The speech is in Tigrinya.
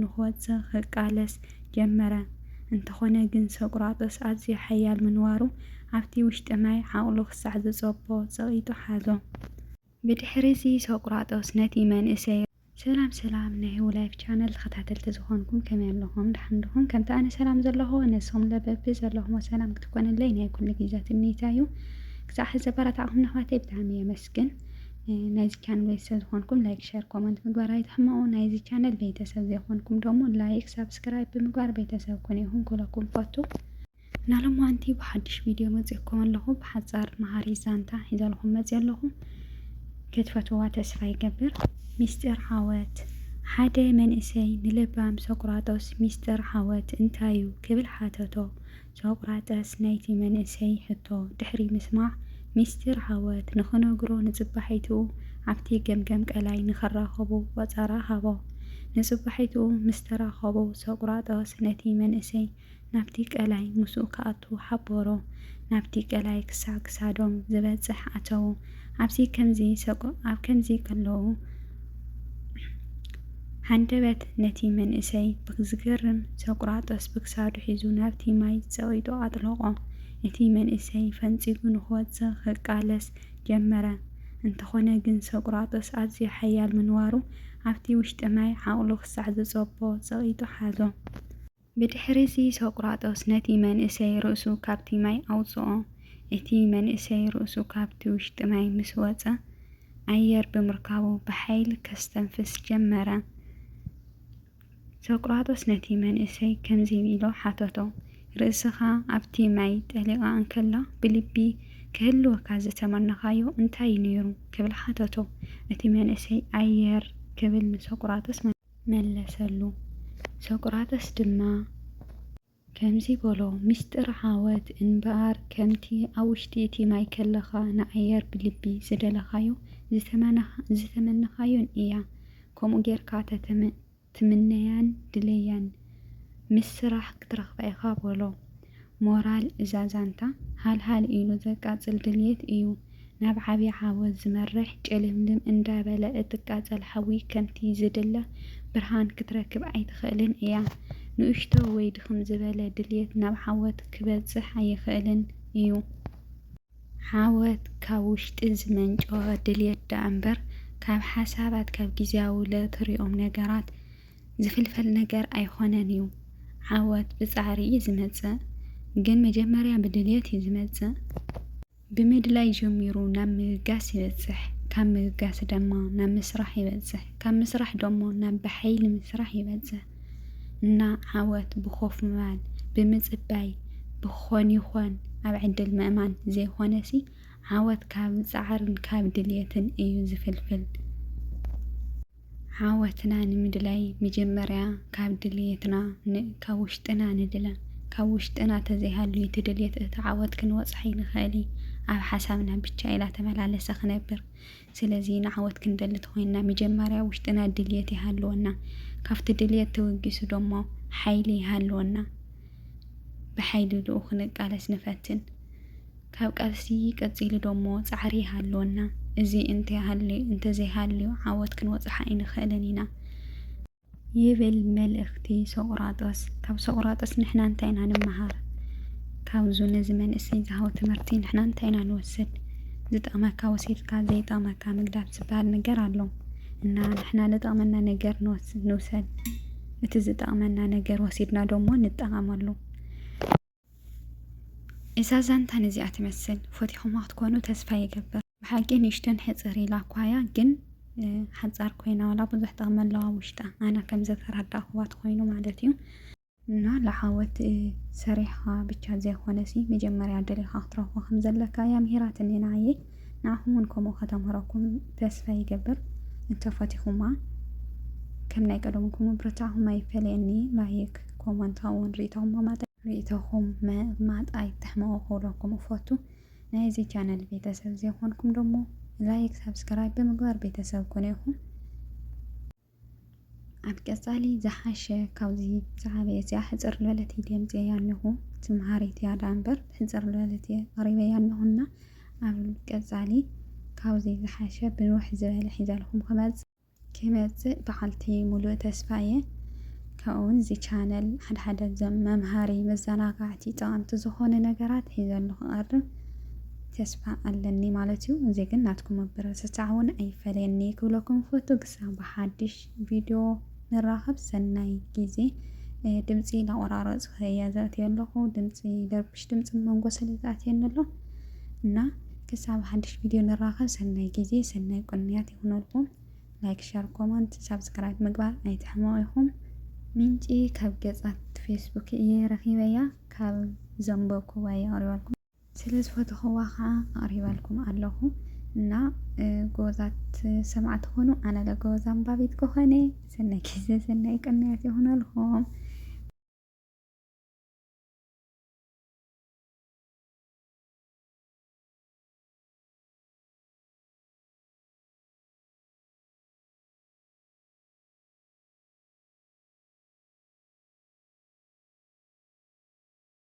ንኽወፅእ ክቃለስ ጀመረ። እንተኾነ ግን ሰቁራጦስ ኣዝዩ ሓያል ምንባሩ ኣብቲ ውሽጢ ማይ ዓቕሉ ክሳዕ ዝፀቦ ፀቒጡ ሓዞ። ብድሕሪ እዚ ሰቁራጦስ ነቲ መንእሰይ ሰላም ናይ ላይፍ ቻነል ተኸታተልቲ ዝኾንኩም ከመይ ኣለኹም? ድሓን ዲኹም? ከምቲ ኣነ ሰላም ዘለኹ ንስኹም ለበቢ ዘለኹም ሰላም ክትኮነለይ ናይ ኩሉ ግዜ ትምኒታ እዩ። ክሳብ ሕዚ ዘበረታዕኹም ኣሕዋተይ ብጣዕሚ የመስግን። ናይዚ ቻነል ቤተሰብ ዝኾንኩም ላይክ፣ ሸር፣ ኮመንት ምግባር ኣይትሕመቑ። ናይዚ ቻነል ቤተሰብ ዘይኮንኩም ደሞ ላይክ፣ ሳብስክራይብ ብምግባር ቤተሰብ ኮኑ ይኹን ኩለኩም ፈቱ። ናሎማንቲ ብሓዱሽ ቪድዮ መፂእኩም ኣለኹ። ብሓፃር መሃሪ ዛንታ ሒዘልኩም መፂ ኣለኹ። ክትፈትዋ ተስፋ ይገብር። ሚስጥር ዓወት ሓደ መንእሰይ ንልባም ሰቁራጦስ ሚስጥር ዓወት እንታይ እዩ ክብል ሓተቶ። ሰቁራጦስ ናይቲ መንእሰይ ሕቶ ድሕሪ ምስማዕ ሚስጥር ዓወት ንኽነግሮ ንፅባሒቱ ኣብቲ ገምገም ቀላይ ንኸራኸቡ ወፀራ ሃቦ። ንፅባሒቱ ምስ ተራኸቡ ሰቁራጦስ ነቲ መንእሰይ ናብቲ ቀላይ ምስኡ ክኣቱ ሓበሮ። ናብቲ ቀላይ ክሳዕ ክሳዶም ዝበፅሕ ኣተዉ። ኣብ ከምዚ ከለዉ ሃንደበት ነቲ መንእሰይ ብዝገርም ሰቁራጦስ ብክሳዱ ሒዙ ናብቲ ማይ ፀቒጡ ኣጥለቖ። እቲ መንእሰይ ፈንፂጉ ንኽወፅእ ክቃለስ ጀመረ። እንተኾነ ግን ሰቁራጦስ ኣዝዩ ሓያል ምንባሩ ኣብቲ ውሽጢ ማይ ዓቕሉ ክሳዕ ዝፀቦ ፀቒጡ ሓዞ። ብድሕሪ እዚ ሰቁራጦስ ነቲ መንእሰይ ርእሱ ካብቲ ማይ ኣውፅኦ። እቲ መንእሰይ ርእሱ ካብቲ ውሽጢ ማይ ምስ ወፀ ኣየር ብምርካቡ ብሓይሊ ከስተንፍስ ጀመረ። ሰቁራጦስ ነቲ መንእሰይ ከምዚ ኢሉ ሓተቶ ርእስኻ ኣብቲ ማይ ጠሊቓ እንከላ ብልቢ ክህልወካ ዝተመነኻዮ እንታይ ነይሩ ክብል ሓተቶ። እቲ መንእሰይ ኣየር ክብል ንሰቁራጦስ መለሰሉ። ሰቁራጦስ ድማ ከምዚ በሎ ሚስጥር ዓወት እምበኣር ከምቲ ኣብ ውሽጢ እቲ ማይ ከለኻ ንኣየር ብልቢ ዝደለኻዮ ዝተመነኻዮን እያ። ከምኡ ጌርካ ትምነያን ድለያን ምስ ስራሕ ክትረኽባ ኢኻ በሎ። ሞራል እዛ ዛንታ ሃልሃል ኢሉ ዘቃፅል ድልየት እዩ። ናብ ዓብዪ ዓወት ዝመርሕ ጭልምልም እንዳበለ እትቃፀል ሓዊ ከምቲ ዝድለ ብርሃን ክትረክብ ኣይትኽእልን እያ። ንእሽቶ ወይ ድኽም ዝበለ ድልየት ናብ ዓወት ክበፅሕ ኣይኽእልን እዩ። ዓወት ካብ ውሽጢ ዝመንጨወ ድልየት ዳ እምበር ካብ ሓሳባት ካብ ጊዜያዊ ለትሪኦም ነገራት ዝፍልፈል ነገር ኣይኮነን እዩ። ዓወት ብፃዕሪ እዩ ዝመፅእ፣ ግን መጀመርያ ብድልየት እዩ ዝመፅእ። ብምድላይ ጀሚሩ ናብ ምግጋስ ይበፅሕ፣ ካብ ምግጋስ ድማ ናብ ምስራሕ ይበፅሕ፣ ካብ ምስራሕ ደሞ ናብ ብሓይሊ ምስራሕ ይበፅሕ እና ዓወት ብኾፍ ምባል ብምፅባይ ብኾን ይኾን ኣብ ዕድል ምእማን ዘይኮነሲ ዓወት ካብ ፃዕርን ካብ ድልየትን እዩ ዝፍልፍል። ዓወትና ንምድላይ መጀመርያ ካብ ድልየትና ካብ ውሽጥና ንድለ። ካብ ውሽጥና ተዘይሃልዩ እቲ ድልየት እቲ ዓወት ክንወፅሕ ኣይንኽእል። ኣብ ሓሳብና ብቻ ኢላ ተመላለሰ ክነብር። ስለዚ ንዓወት ክንደሊ ተኮይንና መጀመርያ ውሽጥና ድልየት ይሃልወና። ካብቲ ድልየት ተወጊሱ ደሞ ሓይሊ ይሃልወና። ብሓይሊ ድኡ ክንቃለስ ንፈትን። ካብ ቃልሲ ቀፂሉ ደሞ ፃዕሪ ይሃልወና። እዚ እንተዘይሃልዩ ዓወት ክንወፅሕ ኣይንኽእልን ኢና ይብል መልእኽቲ ሰቁራጦስ። ካብ ሰቁራጦስ ንሕና እንታይ ኢና ንመሃር? ካብዙ ነዚ መንእሰይ ዝሃቦ ትምህርቲ ንሕና እንታይ ኢና ንወስድ? ዝጠቕመካ ወሲድካ ዘይጠቕመካ ምግዳፍ ዝበሃል ነገር ኣሎ እና ንሕና ዝጠቕመና ነገር ንውሰድ። እቲ ዝጠቕመና ነገር ወሲድና ደሞ ንጠቐመሉ። እዛ ዛንታ ነዚኣ ትመስል። ፈቲኹማ ክትኮኑ ተስፋ ይገብር። ብሓቂ ንእሽተን ሕፅር ኢላ ኳያ ግን ሓፃር ኮይና ዋላ ብዙሕ ጠቕሚ ኣለዋ ውሽጣ። ኣነ ከም ዘተረዳእኽዋት ኮይኑ ማለት እዩ እና ለዓወት ሰሪሕኻ ብቻ ዘይኮነሲ መጀመርያ ደሊኻ ክትረኽቦ ከም ዘለካ እያ ምሂራትኒ ንዓየ። ንዓኹም እውን ከምኡ ከተምህረኩም ተስፋ ይገብር። እንተፈቲኹማ ከም ናይ ቀደምኩም ብርታዕኹም ኣይፈለየኒ። ላይክ ኮመንት እውን ርእቶኹም ማጣይ ተሕመቑ ክብለኩም እፈቱ። ናይዚ ቻነል ቤተሰብ ዘይኮንኩም ደሞ ላይክ ሳብስክራይብ ብምግባር ቤተሰብ ኮነ ይኹን። ኣብ ቀፃሊ ዝሓሸ ካብዚ ዝዓበየ እዚኣ ሕፅር ዝበለት እየ ድምፅያ ኣለኹ። ትምሃሪት እያ ዳ እምበር ሕፅር ዝበለት እየ ቀሪበያ ኣለኹና ኣብ ቀፃሊ ካብዚ ዝሓሸ ብንውሕ ዝበለ ሒዘልኩም ክመፅእ በዓልቲ ሙሉእ ተስፋ እየ። ከምኡውን እዚ ቻነል ሓደ መምሃሪ መዘናጋዕቲ ጠቐምቲ ዝኾነ ነገራት ሒዘሉ ክቐርብ ተስፋ ኣለኒ ማለት እዩ። እዚ ግን ናትኩም መበረታትዒ እውን ኣይፈለየኒ ክብለኩም ፈቱ። ክሳብ ብሓድሽ ቪድዮ ንራኸብ። ሰናይ ግዜ። ድምፂ ላቆራረፅ እየ ዘእትዮ ኣለኹ። ድምፂ ደርብሽ ድምፂ መንጎ ስለ ዝኣትየኒ ኣሎ እና ክሳብ ሓድሽ ቪድዮ ንራኸብ። ሰናይ ግዜ፣ ሰናይ ቁንያት ይኹነልኩም። ላይክ፣ ሸር፣ ኮመንት፣ ሳብስክራይብ ምግባር ኣይትሕመቑ ኢኹም። ምንጪ ካብ ገጻት ፌስቡክ እየ ረኺበያ ካብ ዘንበብኩዋ የቕሪበልኩም ስለ ዝፈትኹዋ ከዓ ኣቕሪበልኩም ኣለኹ እና ጎበዛት ሰማዕቲ ኾኑ። ኣነ ለጎበዝ ኣንባቢት ክኾነ ሰናይ ግዜ ሰናይ ቅንያት ይኹነልኩም።